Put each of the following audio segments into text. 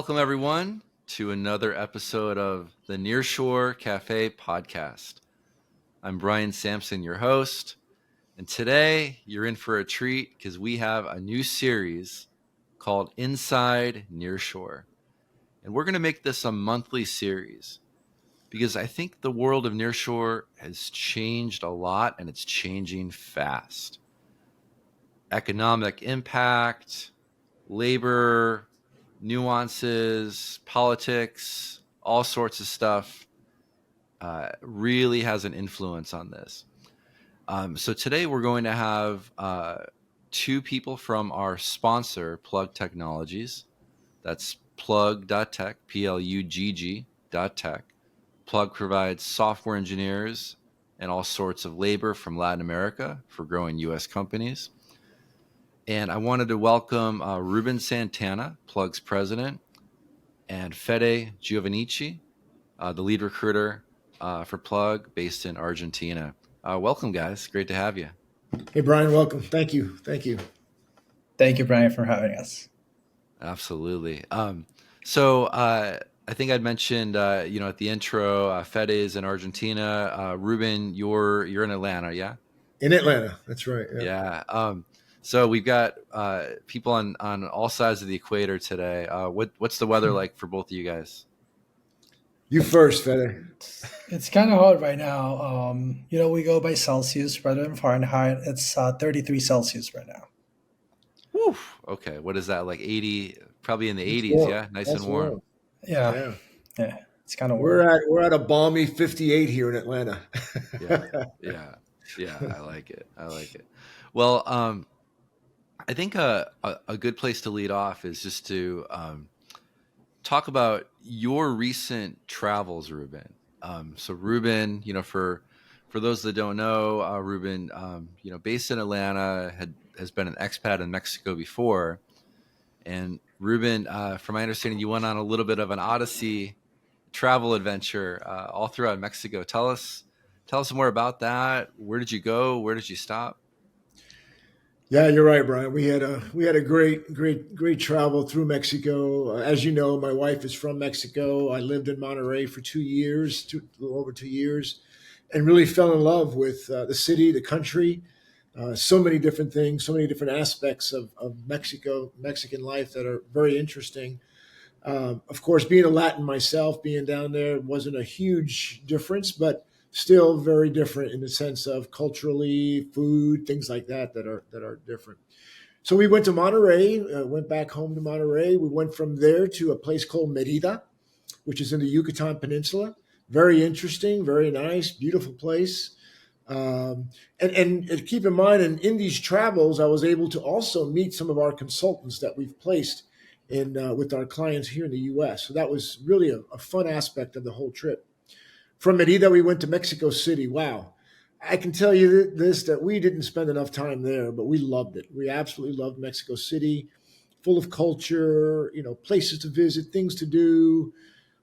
welcome everyone to another episode of the Nearshore Cafe podcast. I'm Brian Samson, your host, and today you're in for a treat because we have a new series called Inside Nearshore. And we're going to make this a monthly series because I think the world of Nearshore has changed a lot and it's changing fast. Economic impact, labor, nuances, politics, all sorts of stuff really has an influence on this. So today we're going to have two people from our sponsor, Plugg Technologies. That's plugg.tech, Plugg.tech. Plugg provides software engineers and all sorts of labor from Latin America for growing U.S. companies. And I wanted to welcome Ruben Santana, Plugg's president, and Federico Giovannacci, the lead recruiter for Plugg based in Argentina. Welcome, guys. Great to have you. Hey, Brian, welcome. Thank you. Thank you, Brian, for having us. Absolutely. So I think I'd mentioned, at the intro, Fede is in Argentina. Ruben, you're in Atlanta, yeah? In Atlanta. That's right. Yeah. So we've got people on all sides of the equator today. What's the weather like for both of you guys? You first, Fede. It's kind of hot right now. We go by Celsius rather than Fahrenheit. It's 33 Celsius right now. Woo. Okay. What is that, like 80? Probably in the 80s, yeah? Nice and warm. Yeah. It's kind of warm. We're at a balmy 58 here in Atlanta. Yeah. I like it. Well, I think a good place to lead off is just to talk about your recent travels, Ruben. So Ruben, for those that don't know, Ruben, based in Atlanta, has been an expat in Mexico before. And Ruben, from my understanding, you went on a little bit of an odyssey travel adventure all throughout Mexico. Tell us more about that. Where did you go? Where did you stop? Yeah, you're right, Brian. We had a great travel through Mexico. As you know, my wife is from Mexico. I lived in Monterrey for a little over 2 years, and really fell in love with the city, the country. So many different things, so many different aspects of Mexican life that are very interesting. Of course, being a Latin myself, being down there wasn't a huge difference, but still very different in the sense of culturally, food, things like that are different. So we went to Monterrey, went back home to Monterrey. We went from there to a place called Merida, which is in the Yucatan Peninsula. Very interesting, very nice, beautiful place. And keep in mind, in these travels, I was able to also meet some of our consultants that we've placed in with our clients here in the U.S. So that was really a fun aspect of the whole trip. From Merida, we went to Mexico City. Wow. I can tell you that we didn't spend enough time there, but we loved it. We absolutely loved Mexico City, full of culture, places to visit, things to do,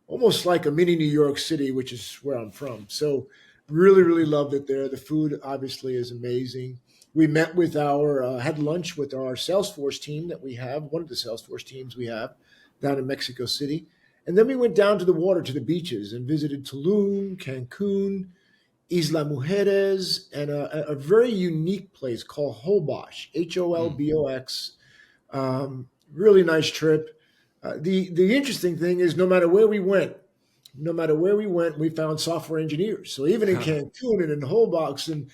almost like a mini New York City, which is where I'm from. So really, really loved it there. The food obviously is amazing. We met with had lunch with our Salesforce team that we have, one of the Salesforce teams we have down in Mexico City. And then we went down to the water, to the beaches, and visited Tulum, Cancun, Isla Mujeres, and a very unique place called Holbox, Holbox. Really nice trip. The interesting thing is no matter where we went, we found software engineers. So even in Cancun and in Holbox, and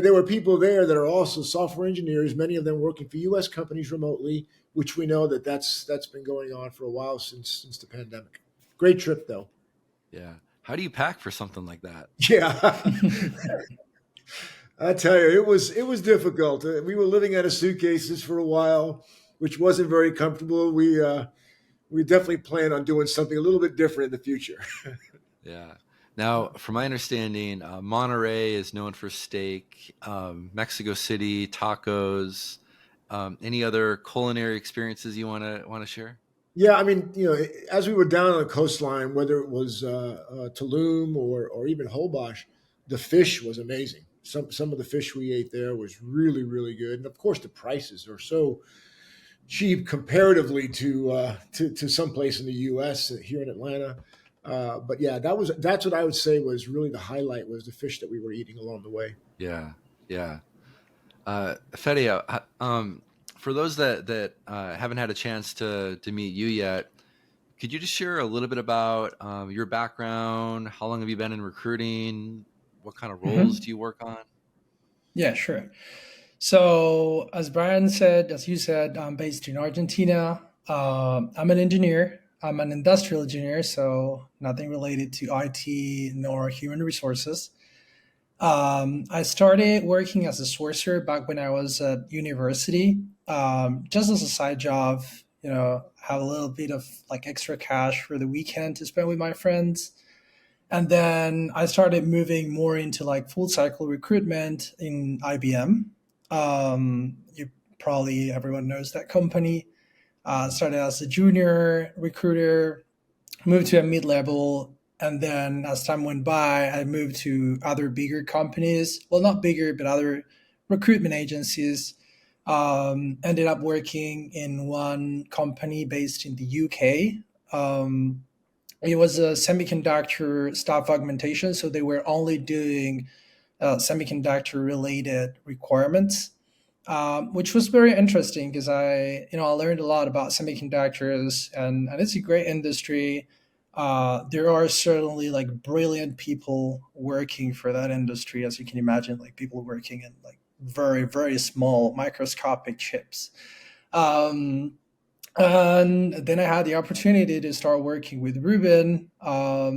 there were people there that are also software engineers, many of them working for U.S. companies remotely, which we know that's been going on for a while since the pandemic. Great trip, though. Yeah. How do you pack for something like that? Yeah. I tell you, it was difficult. We were living out of suitcases for a while, which wasn't very comfortable. We definitely plan on doing something a little bit different in the future. Yeah. Now, from my understanding, Monterrey is known for steak. Mexico City, tacos. Any other culinary experiences you want to share? Yeah, as we were down on the coastline, whether it was Tulum or even Holbox, the fish was amazing. Some of the fish we ate there was really, really good, and of course the prices are so cheap comparatively to someplace in the U.S. Here in Atlanta. But yeah, that's what I would say was really the highlight was the fish that we were eating along the way. Yeah, yeah. Fede, for those that haven't had a chance to meet you yet, could you just share a little bit about your background? How long have you been in recruiting? What kind of roles Hmm. do you work on? Yeah, sure. So, as Brian said, as you said, I'm based in Argentina. I'm an engineer. I'm an industrial engineer, so nothing related to IT nor human resources. I started working as a sourcer back when I was at university, just as a side job. Have a little bit of like extra cash for the weekend to spend with my friends. And then I started moving more into like full cycle recruitment in IBM. You probably everyone knows that company. Started as a junior recruiter, moved to a mid level, and then as time went by, I moved to other bigger companies. Well, not bigger, but other recruitment agencies. Ended up working in one company based in the UK. It was a semiconductor staff augmentation, so they were only doing semiconductor related requirements, which was very interesting because I learned a lot about semiconductors, and it's a great industry. There are certainly like brilliant people working for that industry, as you can imagine, like people working in like very very small microscopic chips. Um, and then I had the opportunity to start working with Ruben. I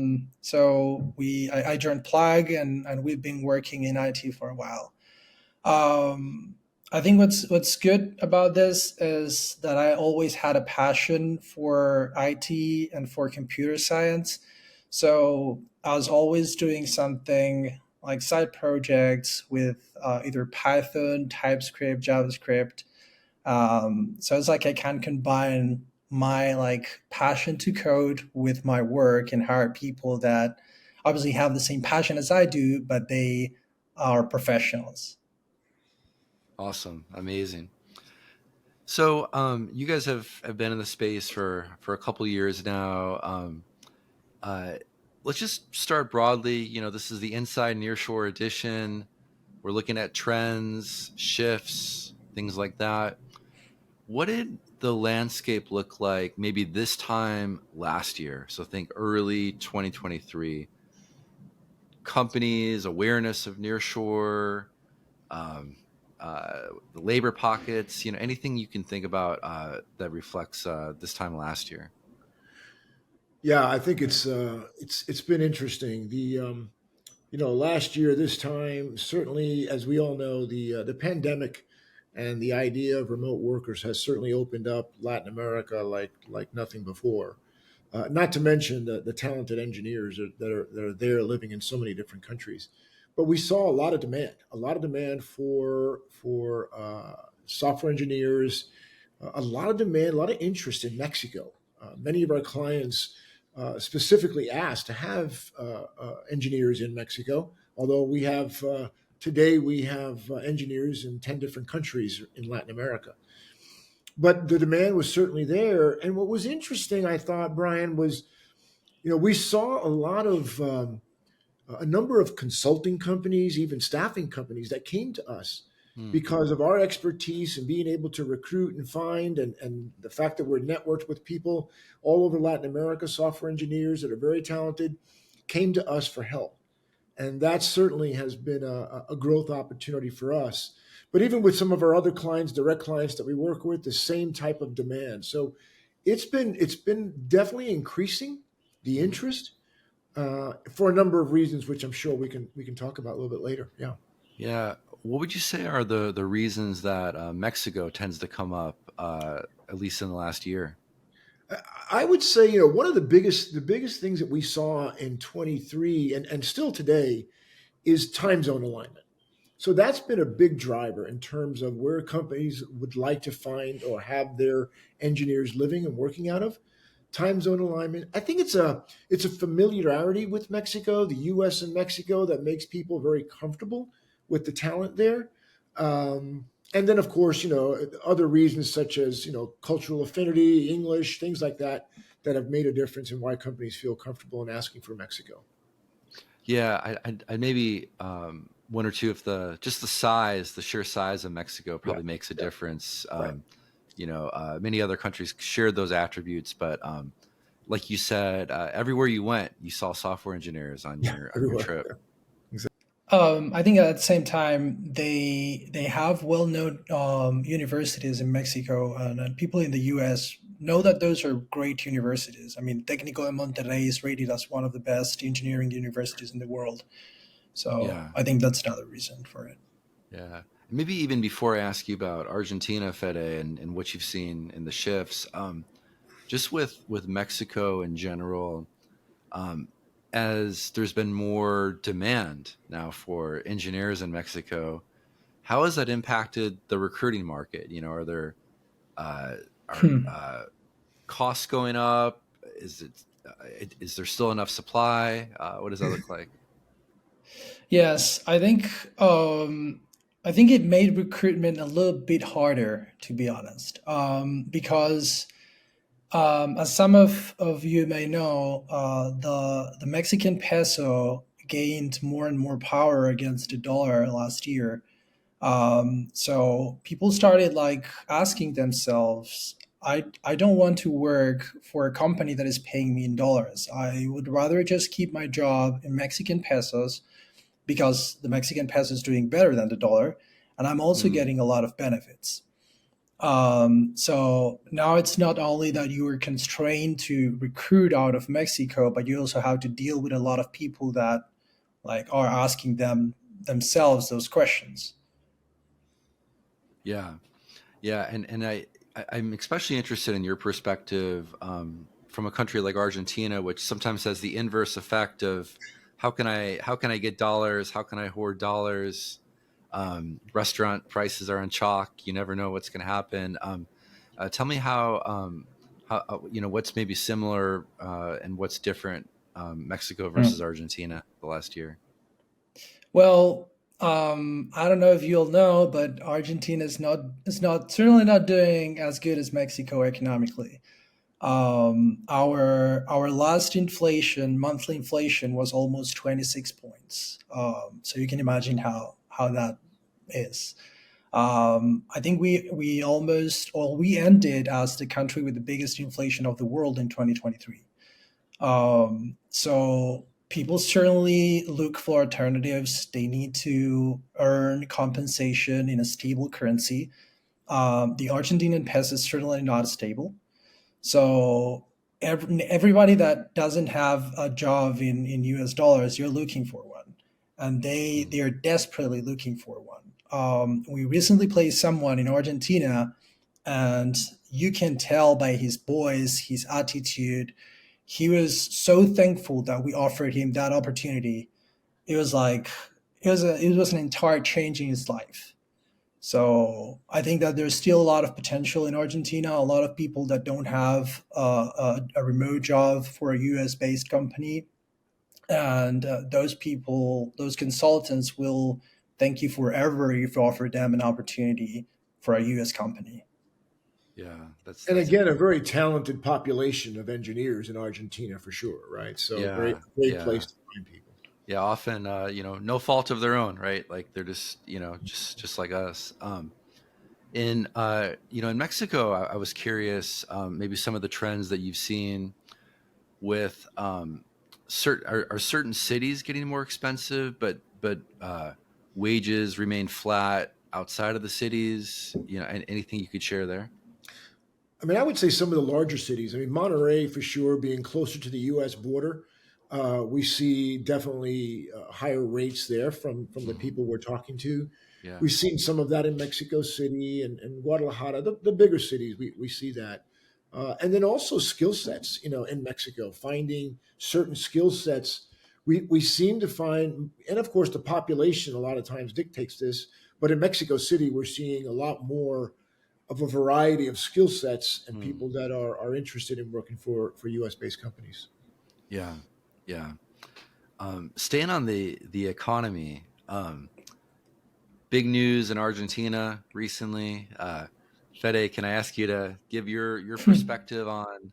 joined Plugg, and we've been working in IT for a while. Um, I think what's good about this is that I always had a passion for IT and for computer science. So I was always doing something like side projects with either Python, TypeScript, JavaScript. So it's like I can combine my like passion to code with my work and hire people that obviously have the same passion as I do, but they are professionals. Awesome, amazing. So, you guys have been in the space for a couple years now. Uh, let's just start broadly. This is the Inside Nearshore edition. We're looking at trends, shifts, things like that. What did the landscape look like maybe this time last year? So think early 2023. Companies, awareness of nearshore, um, the labor pockets, anything you can think about that reflects this time last year. Yeah, I think it's been interesting. Last year this time, certainly as we all know, the pandemic and the idea of remote workers has certainly opened up Latin America like nothing before. Not to mention the talented engineers that are there living in so many different countries. But we saw a lot of demand for software engineers, a lot of demand, a lot of interest in Mexico. Many of our clients specifically asked to have engineers in Mexico, although today we have engineers in 10 different countries in Latin America. But the demand was certainly there. And what was interesting, I thought, Brian, was we saw a number of consulting companies, even staffing companies that came to us Hmm. because of our expertise and being able to recruit and find, and the fact that we're networked with people all over Latin America, software engineers that are very talented, came to us for help. And that certainly has been a growth opportunity for us. But even with some of our other clients, direct clients that we work with, the same type of demand. So it's been definitely increasing the Hmm. interest for a number of reasons, which I'm sure we can talk about a little bit later. Yeah. Yeah. What would you say are the reasons that Mexico tends to come up, at least in the last year? I would say, one of the biggest things that we saw in 23 and still today is time zone alignment. So that's been a big driver in terms of where companies would like to find or have their engineers living and working out of. Time zone alignment. I think it's a familiarity with Mexico, the U.S. and Mexico, that makes people very comfortable with the talent there. And then, of course, other reasons such as, cultural affinity, English, things like that, that have made a difference in why companies feel comfortable in asking for Mexico. Yeah, I maybe one or two of just the size, the sheer size of Mexico Yeah, probably makes a yeah, difference. right. Many other countries shared those attributes, but like you said, everywhere you went, you saw software engineers on Yeah, your everywhere. trip. Yeah, exactly. I think at the same time they have well known universities in Mexico, and people in the U.S. know that those are great universities. I mean, Técnico de Monterrey is rated as one of the best engineering universities in the world. So Yeah, I think that's another reason for it. yeah. Maybe even before I ask you about Argentina, Fede, and what you've seen in the shifts, just with Mexico in general, um, as there's been more demand now for engineers in Mexico, how has that impacted the recruiting market? Are there uh, are Hmm. costs going up? Is there still enough supply? What does that look like? Yes, I think it made recruitment a little bit harder, to be honest, because as some of you may know, the Mexican peso gained more and more power against the dollar last year. So people started like asking themselves, I don't want to work for a company that is paying me in dollars. I would rather just keep my job in Mexican pesos because the Mexican peso is doing better than the dollar, and I'm also Mm, getting a lot of benefits. So now it's not only that you are constrained to recruit out of Mexico, but you also have to deal with a lot of people that like are asking themselves those questions. yeah, yeah, and I'm especially interested in your perspective from a country like Argentina, which sometimes has the inverse effect of how can I get dollars? How can I hoard dollars? Restaurant prices are on chalk. You never know what's going to happen. Tell me how what's maybe similar and what's different Mexico versus Hmm. Argentina the last year. Well, I don't know if you'll know, but Argentina is not certainly not doing as good as Mexico economically. Our last inflation, monthly inflation, was almost 26 points. So you can imagine how that is. I think we almost or we ended as the country with the biggest inflation of the world in 2023. So people certainly look for alternatives. They need to earn compensation in a stable currency. The Argentinian peso is certainly not stable. So everybody that doesn't have a job in US dollars, you're looking for one. And Mm, they are desperately looking for one. We recently placed someone in Argentina, and you can tell by his voice, his attitude, he was so thankful that we offered him that opportunity. It was like it was an entire change in his life. So I think that there's still a lot of potential in Argentina. A lot of people that don't have a remote job for a U.S. based company, and those people, those consultants, will thank you forever if you offer them an opportunity for a U.S. company. yeah, And that's again, a very talented population of engineers in Argentina for sure, right? So yeah, great yeah. place to find people. Yeah, often no fault of their own, right? Like they're just just like us. In Mexico, I was curious, maybe some of the trends that you've seen with are certain cities getting more expensive, but wages remain flat outside of the cities. And anything you could share there? I mean, I would say some of the larger cities. I mean, Monterey for sure, being closer to the U.S. border, we see definitely higher rates there from the Hmm. people we're talking to. Yeah. We've seen some of that in Mexico City and Guadalajara, the bigger cities. We see that, and then also skill sets. In Mexico, finding certain skill sets, we seem to find, and of course, the population a lot of times dictates this. But in Mexico City, we're seeing a lot more of a variety of skill sets and Hmm. people that are interested in working for U.S. based companies. Yeah. Yeah. Staying on the economy. big news in Argentina recently. Fede, can I ask you to give your perspective on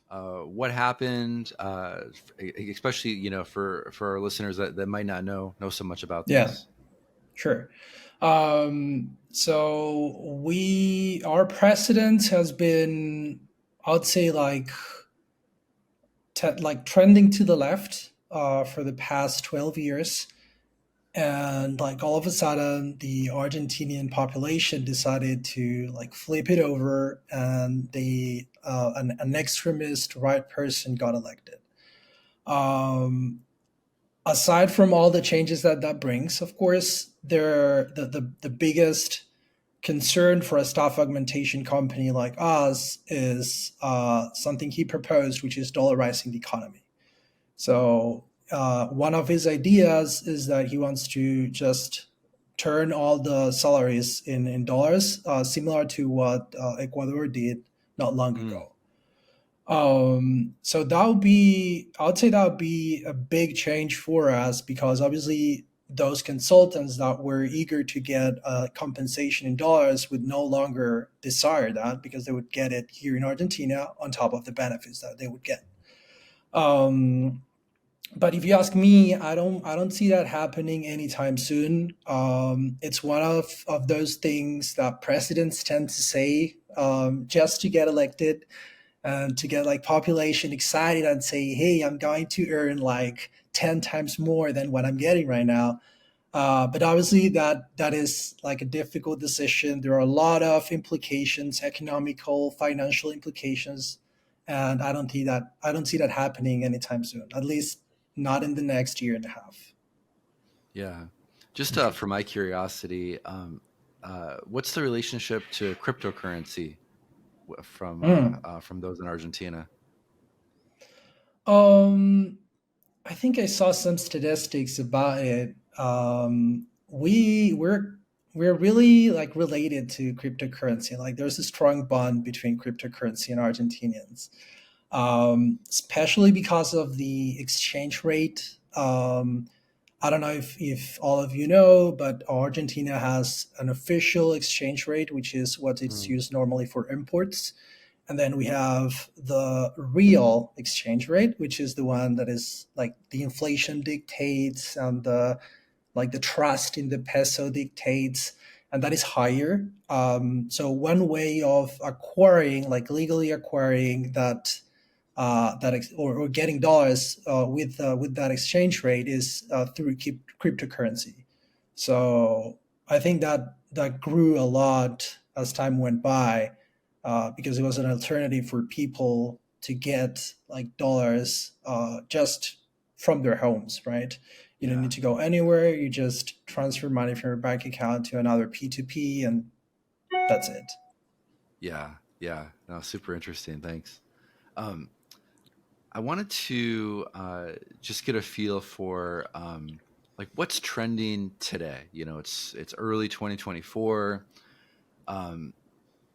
what happened, especially for our listeners that might not know so much about Yeah, this? sure. Our president has been, I'd say, like trending to the left for the past 12 years. And like all of a sudden, the Argentinian population decided to like flip it over, and an extremist right person got elected. Um, Aside from all the changes that brings, of course, the biggest concern for a staff augmentation company like us is something he proposed, which is dollarizing the economy. So one of his ideas is that he wants to just turn all the salaries in dollars, similar to what Ecuador did not long Mm, ago. So that would be, I would say that would be a big change for us, because obviously those consultants that were eager to get compensation in dollars would no longer desire that, because they would get it here in Argentina on top of the benefits that they would get. Um, but if you ask me, I don't see that happening anytime soon. It's one of those things that presidents tend to say just to get elected and to get like population excited and say, hey, I'm going to earn like 10 times more than what I'm getting right now. But obviously that is like a difficult decision. There are a lot of implications, economical, financial implications, and I don't see that happening anytime soon. At least not in the next year and a half. yeah. Just for my curiosity, what's the relationship to cryptocurrency Mm. from those in Argentina? Um, I think I saw some statistics about it. We're really like related to cryptocurrency. Like there's a strong bond between cryptocurrency and Argentinians, especially because of the exchange rate. I don't know if all of you know, but Argentina has an official exchange rate, which is what it's Mm, used normally for imports. And then we have the real exchange rate, which is the one that is like the inflation dictates, and the trust in the peso dictates, and that is higher. So one way of acquiring, like legally acquiring or getting dollars with that exchange rate is through cryptocurrency. So I think that grew a lot as time went by, because it was an alternative for people to get like dollars just from their homes, right? You don't yeah, need to go anywhere. You just transfer money from your bank account to another P2P, and that's it. yeah, yeah. No, super interesting. Thanks. Um, I wanted to just get a feel for like what's trending today. It's early 2024. Um,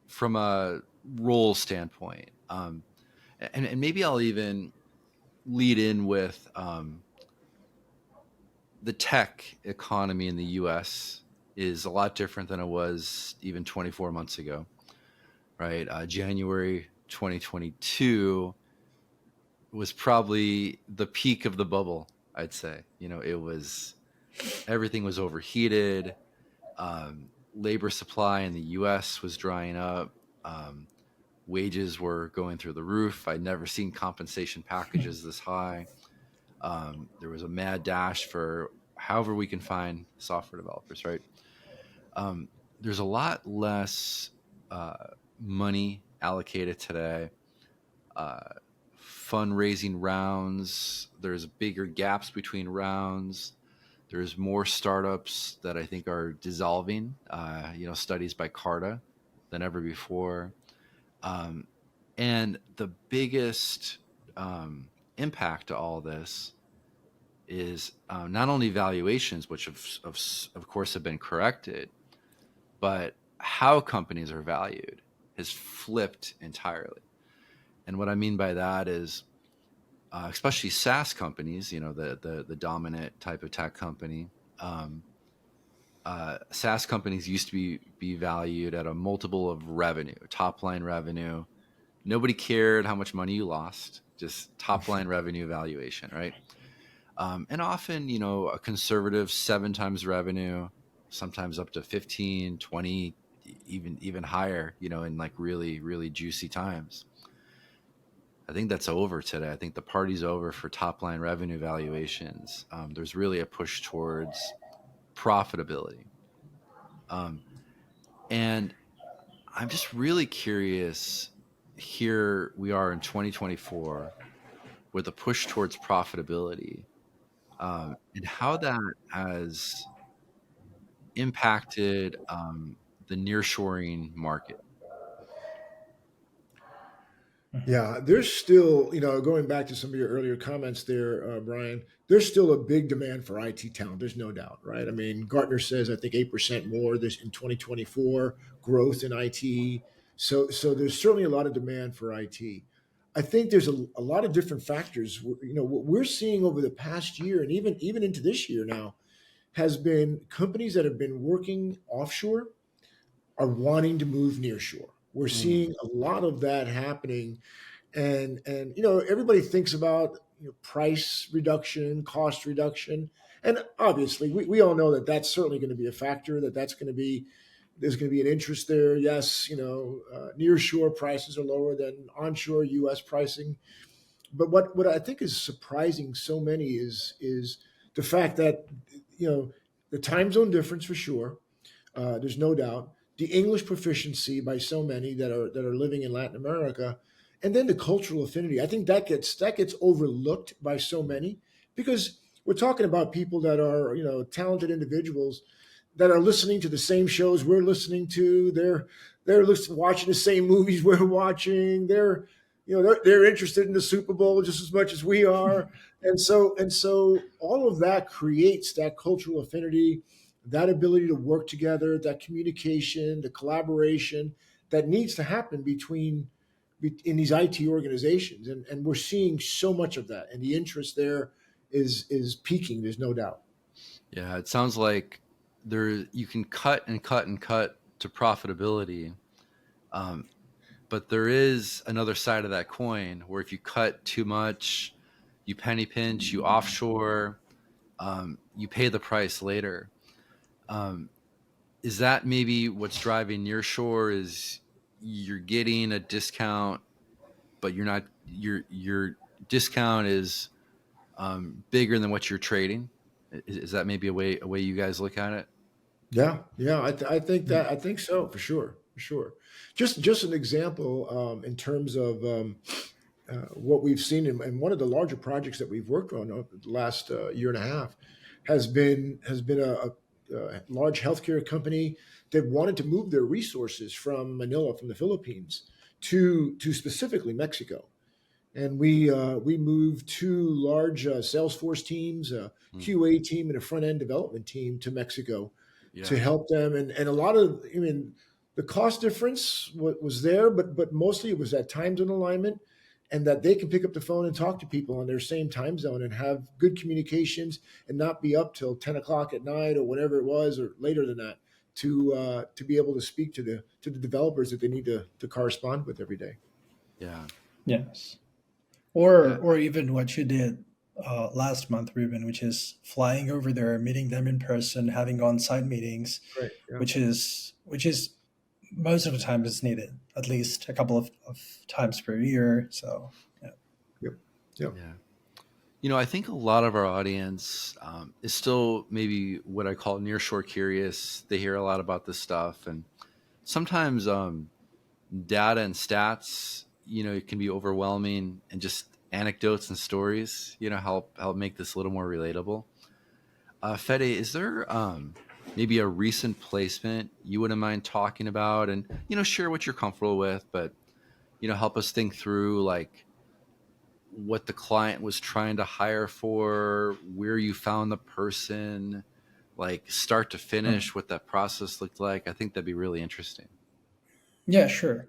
from a role standpoint, and maybe I'll even lead in with the tech economy in the U.S. is a lot different than it was even 24 months ago, right? January 2022 was probably the peak of the bubble, I'd say. It was everything was overheated. Labor supply in the U.S. was drying up. Um, Wages were going through the roof. I'd never seen compensation packages this high. There was a mad dash for however we can find software developers, right? There's a lot less uh, money allocated today. Uh, Fundraising rounds, there's bigger gaps between rounds. There's more startups that I think are dissolving, studies by Carta than ever before. Um, and the biggest impact to all this is not only valuations, which of course have been corrected, but how companies are valued has flipped entirely. And what I mean by that is, especially SaaS companies, the dominant type of tech company, um, SaaS companies used to be valued at a multiple of revenue, top line revenue. Nobody cared how much money you lost, just top line revenue valuation, right? And often, a conservative 7 times revenue, sometimes up to 15, 20, even higher, in like really, really juicy times. I think that's over today. I think the party's over for top line revenue valuations. There's really a push towards profitability. And I'm just really curious. Here we are in 2024 with a push towards profitability, and how that has impacted the nearshoring market. Yeah, there's still, going back to some of your earlier comments there, Brian, there's still a big demand for IT talent. There's no doubt, right? I mean, Gartner says, I think 8% more this in 2024 growth in IT. So there's certainly a lot of demand for IT. I think there's a lot of different factors. What we're seeing over the past year and even into this year now has been companies that have been working offshore are wanting to move nearshore. We're seeing a lot of that happening, and everybody thinks about price reduction, cost reduction, and obviously we all know that that's certainly going to be a factor. That's going to be there's going to be an interest there. Yes, nearshore prices are lower than onshore U.S. pricing, but what I think is surprising so many is the fact that the time zone difference for sure. There's no doubt the English proficiency by so many that are living in Latin America, and then the cultural affinity. I think that gets overlooked by so many because we're talking about people that are talented individuals that are listening to the same shows we're listening to. They're watching the same movies we're watching. They're interested in the Super Bowl just as much as we are, and so all of that creates that cultural affinity, that ability to work together, that communication, the collaboration that needs to happen in these IT organizations, and we're seeing so much of that, and the interest there is peaking. There's no doubt. Yeah, it sounds like you can cut and cut and cut to profitability, but there is another side of that coin where if you cut too much, you penny pinch, you offshore, you pay the price later. Is that maybe what's driving nearshore? Is you're getting a discount, but you're not your discount is bigger than what you're trading? Is that maybe a way you guys look at it? Yeah. I think so, for sure, for sure. Just an example, in terms of what we've seen, and one of the larger projects that we've worked on over the last year and a half has been a large healthcare company that wanted to move their resources from Manila, from the Philippines, to specifically Mexico. And we moved two large Salesforce teams, a Mm, QA team and a front end development team, to Mexico to yeah, help them. And a lot of, I mean, the cost difference was there, but mostly it was that time zone alignment, and that they can pick up the phone and talk to people on their same time zone and have good communications and not be up till 10 o'clock at night or whatever it was, or later than that, to be able to speak to the developers that they need to correspond with every day. yeah, Yes. yeah, Or even what you did last month, Ruben, which is flying over there, meeting them in person, having on-site meetings, Right. Yeah. which is most of the time is needed, at least a couple of times per year. So yeah. Yep. Yep. yeah. I think a lot of our audience is still maybe what I call nearshore curious. They hear a lot about this stuff, and sometimes data and stats, it can be overwhelming, and just anecdotes and stories, help make this a little more relatable. Fede, is there maybe a recent placement you wouldn't mind talking about, and share what you're comfortable with, but help us think through like what the client was trying to hire for, where you found the person, like start to Mm. finish, what that process looked like. I think that'd be really interesting. Yeah, sure.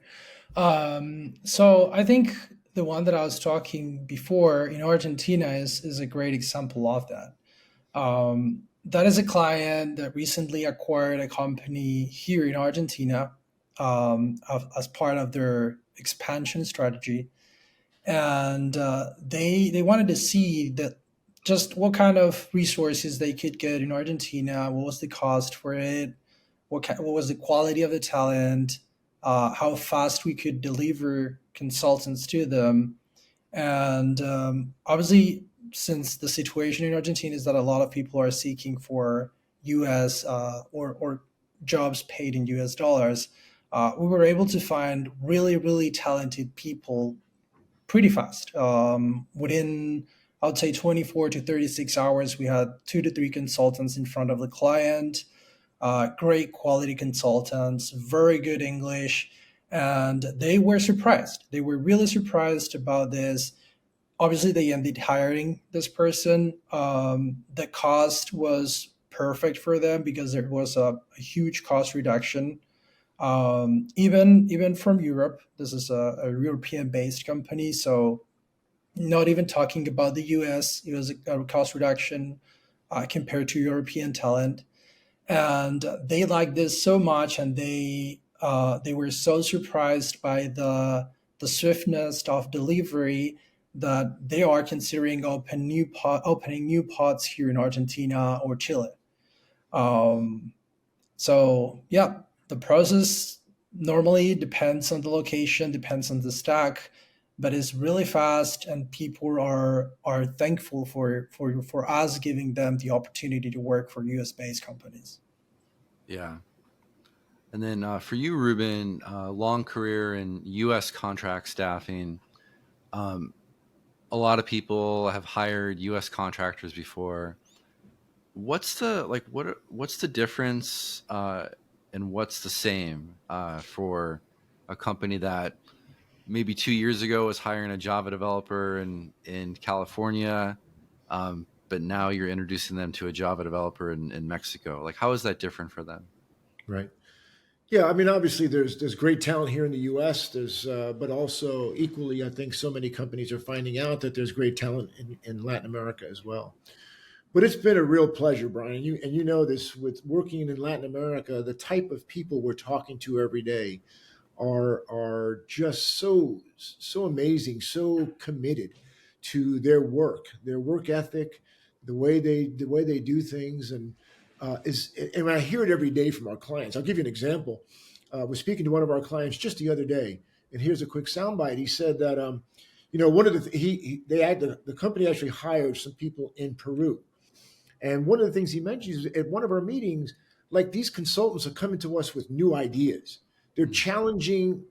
So I think the one that I was talking before in Argentina is a great example of that. that is a client that recently acquired a company here in Argentina, as part of their expansion strategy, and they wanted to see that just what kind of resources they could get in Argentina, what was the cost for it, what was the quality of the talent, how fast we could deliver consultants to them, and obviously, since the situation in Argentina is that a lot of people are seeking for U.S. Or jobs paid in U.S. dollars, we were able to find really talented people pretty fast. Within, I would say, 24 to 36 hours, we had 2 to 3 consultants in front of the client, great quality consultants, very good English, and they were surprised. They were really surprised about this. Obviously, they ended hiring this person. The cost was perfect for them because there was a huge cost reduction. Even from Europe, this is a European based company, so not even talking about the US, it was a cost reduction compared to European talent, and they liked this so much, and they were so surprised by the swiftness of delivery that they are considering opening new pods here in Argentina or Chile. Um, so yeah, the process normally depends on the location, depends on the stack, but it's really fast, and people are thankful for us giving them the opportunity to work for US based companies. Yeah. And then for you, Ruben, long career in U.S. contract staffing. Um, a lot of people have hired U.S. contractors before. What's the what's the difference, and what's the same for a company that maybe 2 years ago was hiring a Java developer in California, but now you're introducing them to a Java developer in Mexico? Like, how is that different for them? Right. Yeah, I mean, obviously, there's great talent here in the U.S. But also equally, I think so many companies are finding out that there's great talent in Latin America as well. But it's been a real pleasure, Brian. You know this, with working in Latin America, the type of people we're talking to every day are just so amazing, so committed to their work ethic, the way they do things, and I hear it every day from our clients. I'll give you an example. I was speaking to one of our clients just the other day, and here's a quick soundbite. He said that one of the company actually hired some people in Peru, and one of the things he mentions is at one of our meetings, like, these consultants are coming to us with new ideas. They're challenging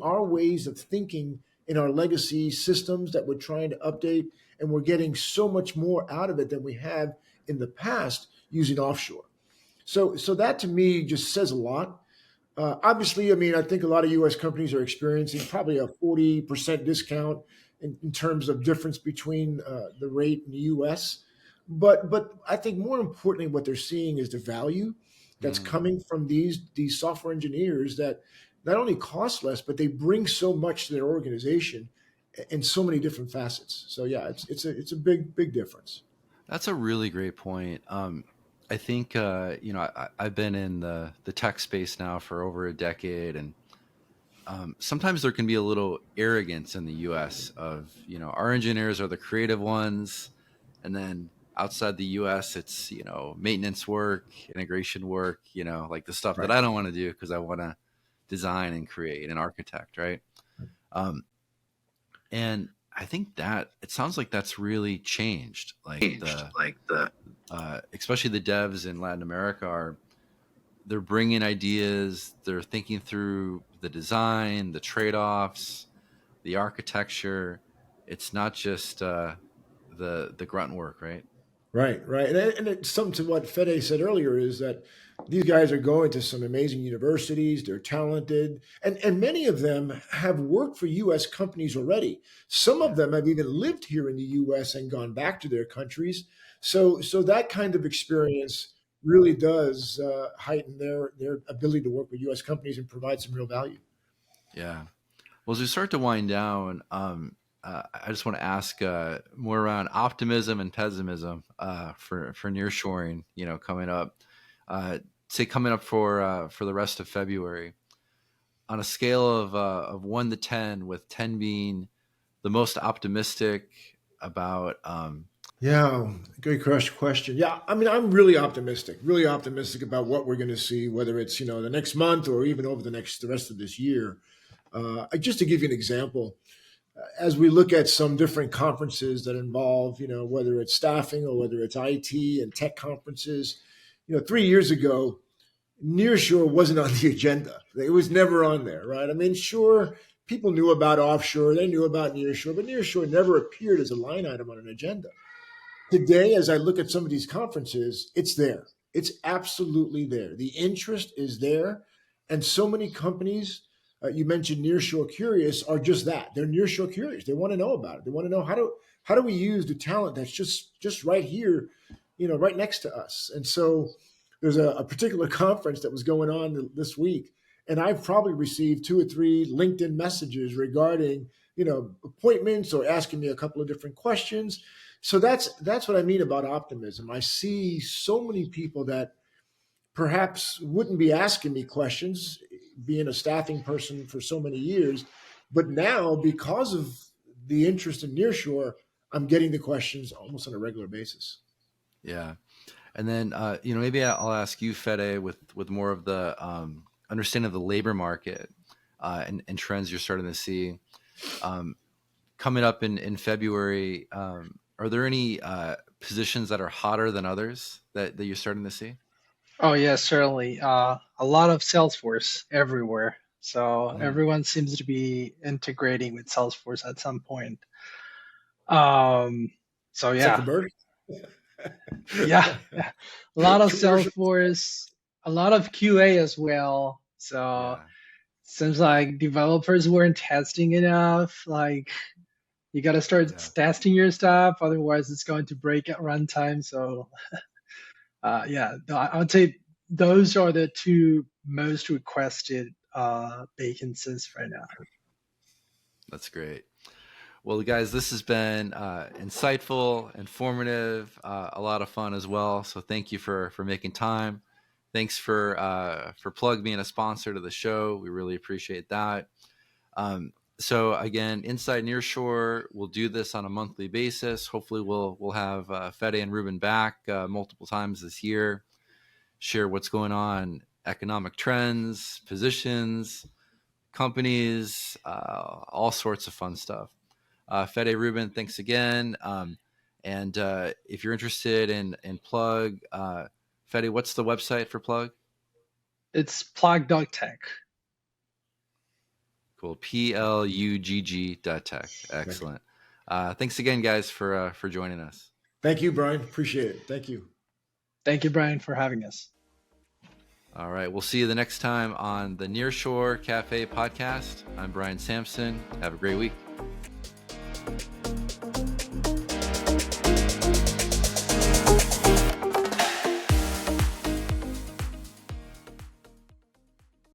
our ways of thinking in our legacy systems that we're trying to update, and we're getting so much more out of it than we have in the past using offshore. So that to me just says a lot. Obviously, I mean, I think a lot of U.S. companies are experiencing probably a 40% discount in terms of difference between the rate in the U.S. But I think more importantly, what they're seeing is the value that's Mm, coming from these software engineers that not only cost less, but they bring so much to their organization in so many different facets. So yeah, it's a big difference. that's a really great point. I think I've been in the tech space now for over a decade, and sometimes there can be a little arrogance in the U.S. of, our engineers are the creative ones, and then outside the U.S. it's, maintenance work, integration work, like the stuff that Right. I don't want to do because I want to design and create and architect, right? Um, and I think that it sounds like that's really changed. Like especially the devs in Latin America they're bringing ideas, they're thinking through the design, the trade-offs, the architecture. It's not just the grunt work, right? Right. And it's something to what Fede said earlier is that these guys are going to some amazing universities. They're talented, and many of them have worked for U.S. companies already. Some of Yeah, them have even lived here in the U.S. and gone back to their countries. So that kind of experience really does heighten their ability to work with U.S. companies and provide some real value. yeah. Well, as we start to wind down, I just want to ask more around optimism and pessimism for nearshoring. Coming up, coming up for the rest of February, on a scale of 1 to 10, with 10 being the most optimistic about. Yeah, great question. Yeah, I mean, I'm really optimistic about what we're going to see, whether it's the next month or even over the rest of this year. Just to give you an example, as we look at some different conferences that involve, whether it's staffing or whether it's IT and tech conferences, 3 years ago, Nearshore wasn't on the agenda. It was never on there, right? I mean, sure, people knew about offshore, they knew about Nearshore, but Nearshore never appeared as a line item on an agenda. Today, as I look at some of these conferences, it's there. It's absolutely there. The interest is there. And so many companies, you mentioned Nearshore Curious, are just that. They're Nearshore Curious. They want to know about it. They want to know how do we use the talent that's just right here, right next to us. And so there's a particular conference that was going on this week, and I've probably received 2 or 3 LinkedIn messages regarding, appointments or asking me a couple of different questions. So that's what I mean about optimism. I see so many people that perhaps wouldn't be asking me questions, being a staffing person for so many years, but now because of the interest in Nearshore, I'm getting the questions almost on a regular basis. Yeah. And then, maybe I'll ask you, Fede, with more of the understanding of the labor market and trends you're starting to see coming up in February. Are there any positions that are hotter than others that you're starting to see? Oh yeah, certainly. A lot of Salesforce everywhere. So everyone seems to be integrating with Salesforce at some point. So yeah. Zuckerberg. Yeah. A lot of Salesforce, a lot of QA as well. So seems like developers weren't testing enough. Like you got to start testing your stuff, otherwise it's going to break at runtime. So I would say those are the 2 most requested vacancies right now. That's great. Well, guys, this has been insightful, informative, a lot of fun as well. So thank you for making time. Thanks for Plugg being a sponsor to the show. We really appreciate that. So again, Inside Nearshore, we'll do this on a monthly basis. Hopefully we'll have Fede and Ruben back multiple times this year, share what's going on, economic trends, positions, companies, all sorts of fun stuff. Fede, Ruben, thanks again. And if you're interested in Plugg, Fede, what's the website for Plugg? It's plugg.tech. Cool. plugg.tech. Excellent. Thanks again, guys, for joining us. Thank you, Brian. Appreciate it. Thank you. Thank you, Brian, for having us. All right. We'll see you the next time on the Nearshore Cafe podcast. I'm Brian Samson. Have a great week.